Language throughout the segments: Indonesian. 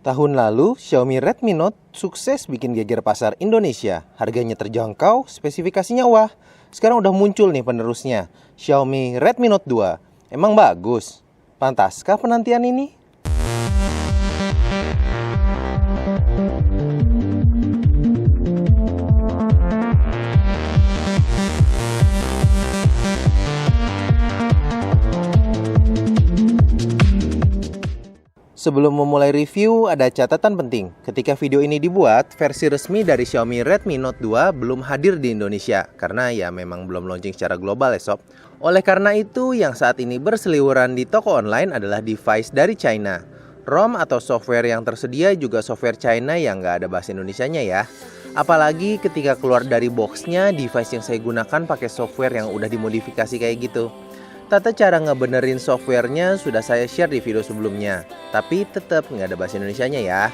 Tahun lalu, Xiaomi Redmi Note sukses bikin geger pasar Indonesia. Harganya terjangkau, spesifikasinya wah. Sekarang udah muncul nih penerusnya, Xiaomi Redmi Note 2. Emang bagus? Pantaskah penantian ini? Sebelum memulai review, ada catatan penting. Ketika video ini dibuat, versi resmi dari Xiaomi Redmi Note 2 belum hadir di Indonesia. Karena ya memang belum launching secara global ya sob. Oleh karena itu, yang saat ini berseliweran di toko online adalah device dari China. ROM atau software yang tersedia juga software China yang nggak ada bahasa Indonesianya ya. Apalagi ketika keluar dari boxnya, device yang saya gunakan pakai software yang udah dimodifikasi kayak gitu. Tata cara ngebenerin softwarenya sudah saya share di video sebelumnya, tapi tetap nggak ada bahasa Indonesianya ya.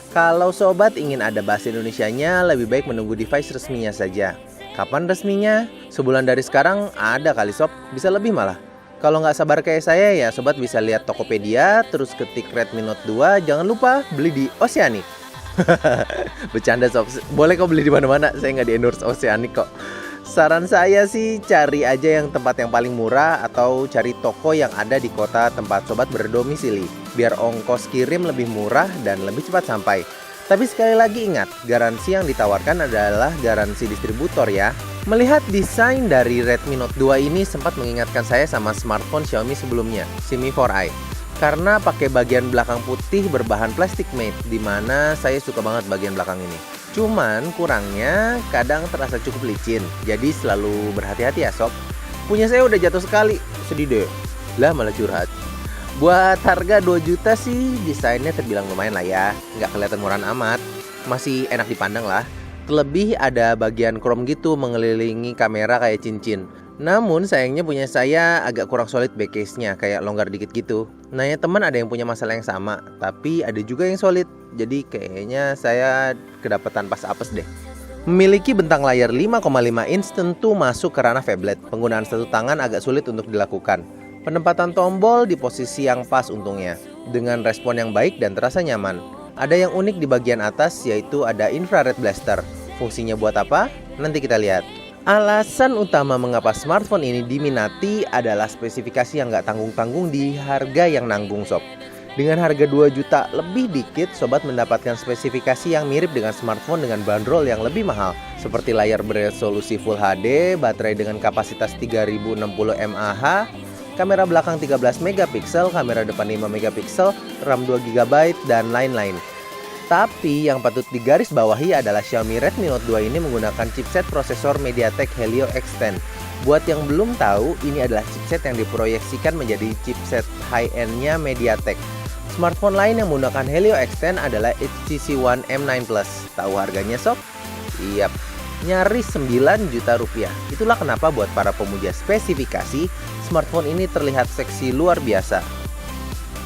Kalau sobat ingin ada bahasa Indonesianya, lebih baik menunggu device resminya saja. Kapan resminya? Sebulan dari sekarang ada kali sob, bisa lebih malah. Kalau nggak sabar kayak saya ya sobat bisa lihat Tokopedia, terus ketik Redmi Note 2, jangan lupa beli di Oceanic. Bercanda sob, boleh kok beli di mana-mana, saya nggak di-endorse Oceanic kok. Saran saya sih cari aja yang tempat yang paling murah atau cari toko yang ada di kota tempat sobat berdomisili. Biar ongkos kirim lebih murah dan lebih cepat sampai. Tapi sekali lagi ingat, garansi yang ditawarkan adalah garansi distributor ya. Melihat desain dari Redmi Note 2 ini sempat mengingatkan saya sama smartphone Xiaomi sebelumnya, Mi 4i. Karena pakai bagian belakang putih berbahan plastik matte, dimana saya suka banget bagian belakang ini. Cuman kurangnya kadang terasa cukup licin, jadi selalu berhati-hati ya sob. Punya saya udah jatuh sekali, sedih deh. Lah malah curhat. Buat harga 2 juta sih desainnya terbilang lumayan lah ya, nggak kelihatan murahan amat, masih enak dipandang lah. Terlebih ada bagian chrome gitu mengelilingi kamera kayak cincin. Namun sayangnya punya saya agak kurang solid back case-nya, kayak longgar dikit gitu. Nanya teman ada yang punya masalah yang sama, tapi ada juga yang solid. Jadi kayaknya saya kedapatan pas apes deh. Memiliki bentang layar 5,5 inch tentu masuk ke ranah phablet. Penggunaan satu tangan agak sulit untuk dilakukan. Penempatan tombol di posisi yang pas untungnya, dengan respon yang baik dan terasa nyaman. Ada yang unik di bagian atas yaitu ada infrared blaster. Fungsinya buat apa? Nanti kita lihat. Alasan utama mengapa smartphone ini diminati adalah spesifikasi yang nggak tanggung-tanggung di harga yang nanggung sob. Dengan harga 2 juta lebih dikit, sobat mendapatkan spesifikasi yang mirip dengan smartphone dengan bandrol yang lebih mahal. Seperti layar beresolusi Full HD, baterai dengan kapasitas 3060 mAh, kamera belakang 13 megapiksel, kamera depan 5 megapiksel, RAM 2 GB, dan lain-lain. Tapi yang patut digarisbawahi adalah Xiaomi Redmi Note 2 ini menggunakan chipset prosesor MediaTek Helio X10. Buat yang belum tahu, ini adalah chipset yang diproyeksikan menjadi chipset high-end-nya MediaTek. Smartphone lain yang menggunakan Helio X10 adalah HTC One M9 Plus. Tahu harganya sob? Iya, nyaris 9 juta rupiah. Itulah kenapa buat para pemuja spesifikasi, smartphone ini terlihat seksi luar biasa.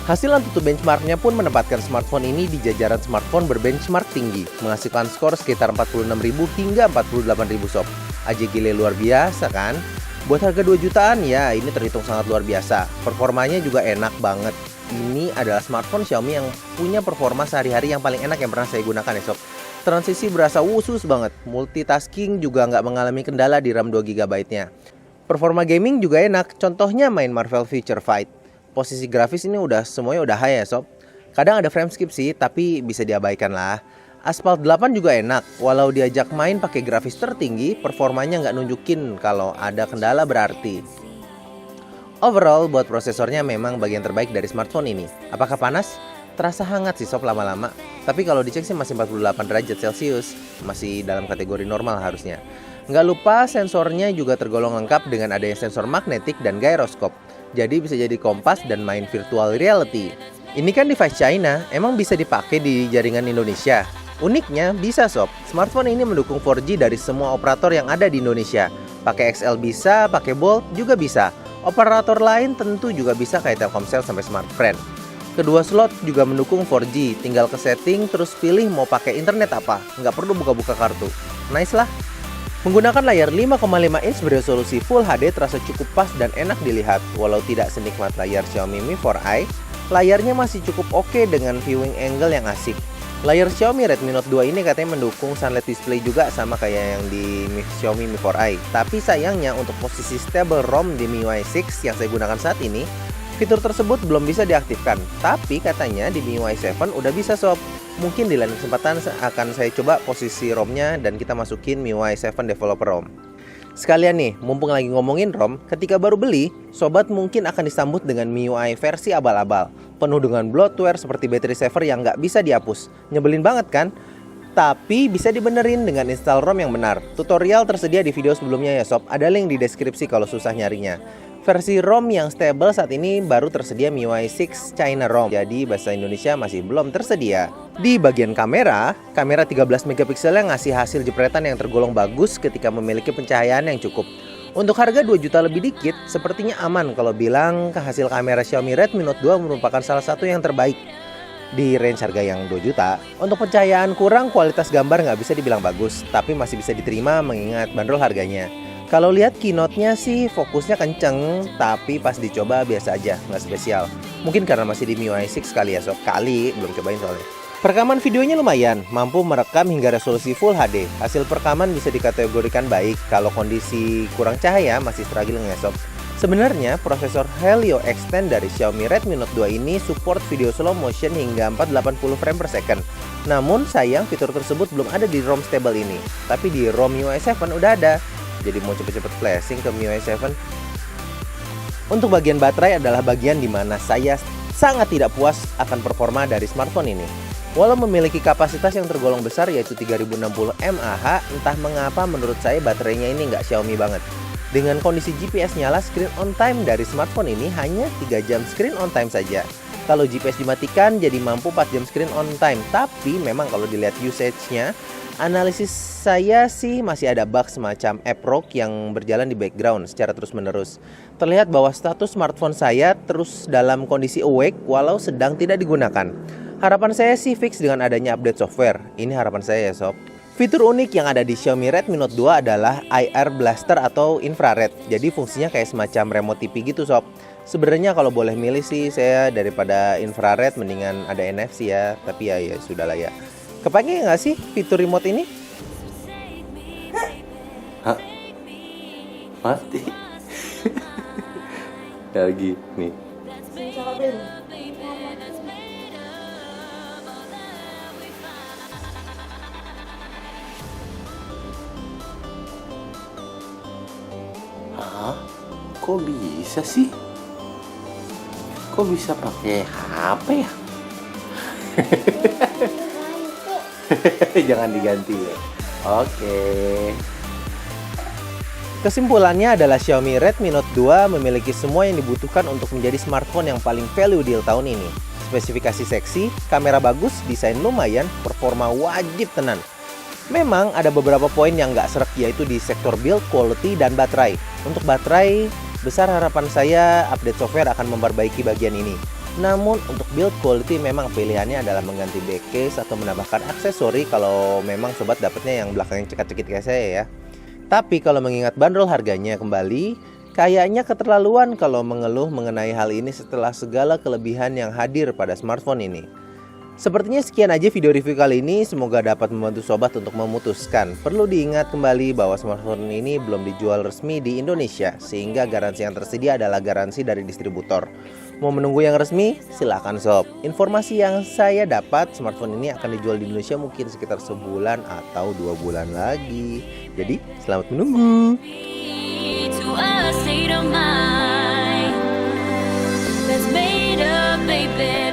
Hasil Antutu benchmarknya pun menempatkan smartphone ini di jajaran smartphone berbenchmark tinggi, menghasilkan skor sekitar 46.000 hingga 48.000 sob. Aja gile luar biasa kan? Buat harga 2 jutaan ya ini terhitung sangat luar biasa. Performanya juga enak banget. Ini adalah smartphone Xiaomi yang punya performa sehari-hari yang paling enak yang pernah saya gunakan ya sob. Transisi berasa wusus banget, multitasking juga nggak mengalami kendala di RAM 2 GB-nya. Performa gaming juga enak, contohnya main Marvel Future Fight. Posisi grafis ini semuanya udah high ya sob. Kadang ada frame skip sih, tapi bisa diabaikan lah. Asphalt 8 juga enak, walau diajak main pakai grafis tertinggi, performanya nggak nunjukin kalau ada kendala berarti. Overall, buat prosesornya memang bagian terbaik dari smartphone ini. Apakah panas? Terasa hangat sih sob lama-lama. Tapi kalau dicek sih masih 48 derajat Celcius, masih dalam kategori normal harusnya. Nggak lupa sensornya juga tergolong lengkap dengan adanya sensor magnetik dan gyroscope. Jadi bisa jadi kompas dan main virtual reality. Ini kan device China, emang bisa dipakai di jaringan Indonesia? Uniknya bisa sob, smartphone ini mendukung 4G dari semua operator yang ada di Indonesia. Pakai XL bisa, pakai Bold juga bisa. Operator lain tentu juga bisa kayak Telkomsel sampai Smartfren. Kedua slot juga mendukung 4G, tinggal ke setting terus pilih mau pakai internet apa, nggak perlu buka-buka kartu. Nice lah. Menggunakan layar 5,5 inch beresolusi Full HD terasa cukup pas dan enak dilihat. Walau tidak senikmat layar Xiaomi Mi 4i, Layarnya masih cukup oke dengan viewing angle yang asik. Layar Xiaomi Redmi Note 2 ini katanya mendukung sunlight display juga sama kayak yang di Xiaomi Mi 4i. Tapi sayangnya untuk posisi stable ROM di MIUI 6 yang saya gunakan saat ini, fitur tersebut belum bisa diaktifkan. Tapi katanya di MIUI 7 udah bisa sob. Mungkin di lain kesempatan akan saya coba posisi ROM-nya dan kita masukin MIUI 7 Developer ROM. Sekalian nih, mumpung lagi ngomongin ROM, ketika baru beli, sobat mungkin akan disambut dengan MIUI versi abal-abal, penuh dengan bloatware seperti battery saver yang nggak bisa dihapus. Nyebelin banget kan? Tapi bisa dibenerin dengan install ROM yang benar. Tutorial tersedia di video sebelumnya ya sob, ada link di deskripsi kalau susah nyarinya. Versi ROM yang stable saat ini baru tersedia MIUI 6 China ROM, jadi bahasa Indonesia masih belum tersedia. Di bagian kamera 13 megapiksel yang ngasih hasil jepretan yang tergolong bagus ketika memiliki pencahayaan yang cukup. Untuk harga 2 juta lebih dikit, sepertinya aman kalau bilang hasil kamera Xiaomi Redmi Note 2 merupakan salah satu yang terbaik di range harga yang 2 juta. Untuk pencahayaan kurang, kualitas gambar nggak bisa dibilang bagus, tapi masih bisa diterima mengingat bandrol harganya. Kalau lihat keynote-nya sih fokusnya kenceng, tapi pas dicoba biasa aja, nggak spesial. Mungkin karena masih di MIUI 6 kali ya sob, belum cobain soalnya. Perekaman videonya lumayan, mampu merekam hingga resolusi Full HD. Hasil perekaman bisa dikategorikan baik, kalau kondisi kurang cahaya masih struggling ya sob. Sebenarnya prosesor Helio X10 dari Xiaomi Redmi Note 2 ini support video slow motion hingga 480 frame per second. Namun sayang fitur tersebut belum ada di ROM stable ini, tapi di ROM MIUI 7 udah ada. Jadi mau cepet-cepet flashing ke MIUI 7. Untuk bagian baterai adalah bagian dimana saya sangat tidak puas akan performa dari smartphone ini. Walau memiliki kapasitas yang tergolong besar yaitu 3060 mAh, entah mengapa menurut saya baterainya ini nggak Xiaomi banget. Dengan kondisi GPS nyala, screen on time dari smartphone ini hanya 3 jam screen on time saja. Kalau GPS dimatikan jadi mampu 4 jam screen on time. Tapi memang kalau dilihat usage-nya, analisis saya sih masih ada bug semacam app rock yang berjalan di background secara terus-menerus. Terlihat bahwa status smartphone saya terus dalam kondisi awake walau sedang tidak digunakan. Harapan saya sih fix dengan adanya update software. Ini harapan saya ya sob. Fitur unik yang ada di Xiaomi Redmi Note 2 adalah IR Blaster atau infrared. Jadi fungsinya kayak semacam remote TV gitu sob. Sebenarnya kalau boleh milih sih saya daripada infrared mendingan ada NFC ya. Tapi ya sudahlah ya. Kepakai nggak sih fitur remote ini? Hah? Mati. Lagi nih. Hah? Kok bisa sih? Kok bisa pakai HP ya? Jangan diganti ya. Oke. Kesimpulannya adalah Xiaomi Redmi Note 2 memiliki semua yang dibutuhkan untuk menjadi smartphone yang paling value deal tahun ini. Spesifikasi seksi, kamera bagus, desain lumayan, performa wajib tenan. Memang ada beberapa poin yang nggak srek yaitu di sektor build quality dan baterai. Untuk baterai, besar harapan saya update software akan memperbaiki bagian ini. Namun untuk build quality memang pilihannya adalah mengganti back case atau menambahkan aksesori kalau memang sobat dapetnya yang belakangnya cekat-cekit kayak saya ya. Tapi kalau mengingat bandrol harganya kembali, kayaknya keterlaluan kalau mengeluh mengenai hal ini setelah segala kelebihan yang hadir pada smartphone ini. Sepertinya sekian aja video review kali ini, semoga dapat membantu sobat untuk memutuskan. Perlu diingat kembali bahwa smartphone ini belum dijual resmi di Indonesia, sehingga garansi yang tersedia adalah garansi dari distributor. Mau menunggu yang resmi? Silahkan sob. Informasi yang saya dapat, smartphone ini akan dijual di Indonesia mungkin sekitar sebulan atau 2 bulan lagi. Jadi, selamat menunggu. To a state of mind that's made up, baby.